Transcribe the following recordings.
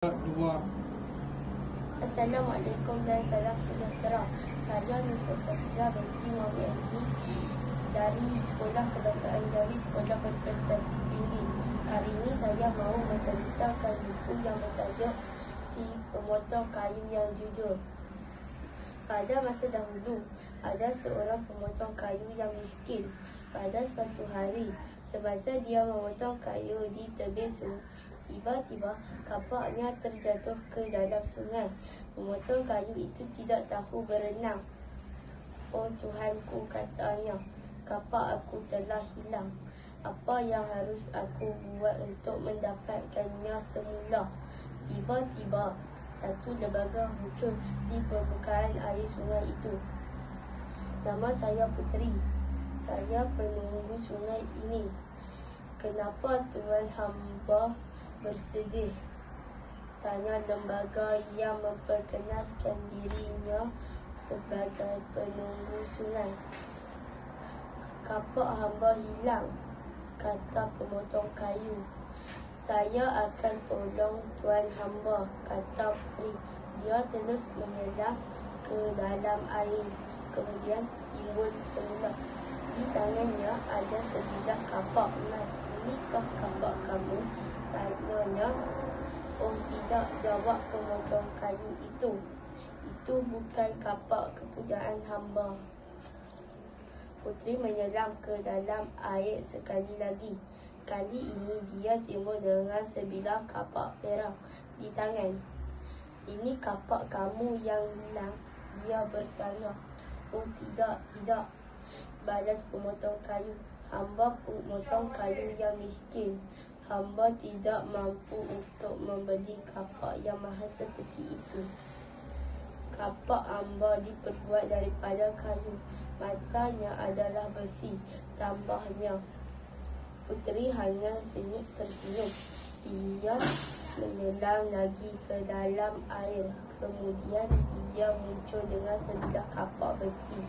Dua. Assalamualaikum dan salam sejahtera. Saya Nusa Safira binti Muhammad Ali dari Sekolah Kebahasaan Jawi Sekolah Berprestasi Tinggi. Hari ini saya mahu menceritakan buku yang bertajuk Si Pemotong Kayu Yang Jujur. Pada masa dahulu, ada seorang pemotong kayu yang miskin. Pada suatu hari, semasa dia memotong kayu di tebing sungai, tiba-tiba kapaknya terjatuh ke dalam sungai. Pemotong kayu itu tidak tahu berenang. "Oh Tuhanku," katanya, "kapak aku telah hilang. Apa yang harus aku buat untuk mendapatkannya semula?" Tiba-tiba satu lembaga muncul di permukaan air sungai itu. "Nama saya Puteri. Saya penunggu sungai ini. Kenapa Tuan hamba bersedih?" tanya lembaga yang memperkenalkan dirinya sebagai penunggu sungai. "Kapak hamba hilang," kata pemotong kayu. "Saya akan tolong tuan hamba," kata Puteri. Dia terus menyelam ke dalam air. Kemudian timbul semula. Di tangannya ada sebilah kapak emas. "Inikah kapak kamu?" tanyanya. "Oh tidak," jawab pemotong kayu itu. "Itu bukan kapak kepunyaan hamba." Puteri menyelam ke dalam air sekali lagi. Kali ini dia timbul dengan sebilah kapak perak di tangan. "Ini kapak kamu yang hilang?" dia bertanya. "Oh tidak, tidak," balas pemotong kayu. "Hamba pemotong kayu yang miskin. Hamba tidak mampu untuk membeli kapak yang mahal seperti itu. Kapak hamba diperbuat daripada kayu. Matanya adalah besi," tambahnya. Puteri hanya tersenyum. Dia menyelam lagi ke dalam air. Kemudian dia muncul dengan sebilah kapak besi.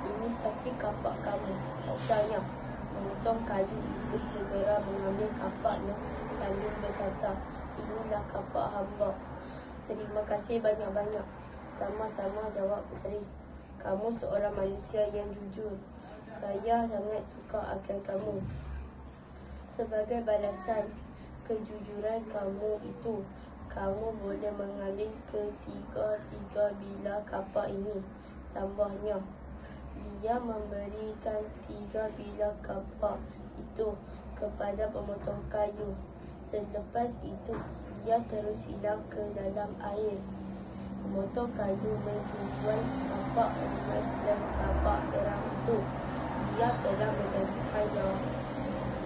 "Ini pasti kapak kamu," katanya. Pemotong kayu itu segera mengambil kapaknya sambil berkata, "Inilah kapak hamba." "Terima kasih banyak-banyak." "Sama-sama," jawab Puteri. "Kamu seorang manusia yang jujur. Saya sangat suka akan kamu. Sebagai balasan kejujuran kamu itu, kamu boleh mengambil ketiga bilah kapak ini," tambahnya. Dia memberikan 3 bilah kapak itu kepada pemotong kayu. Selepas itu, dia terus hilang ke dalam air. Pemotong kayu menjual kapak emas dan kapak perak itu. Dia telah menjadi kaya.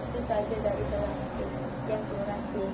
Itu saja dari saya. Terima kasih.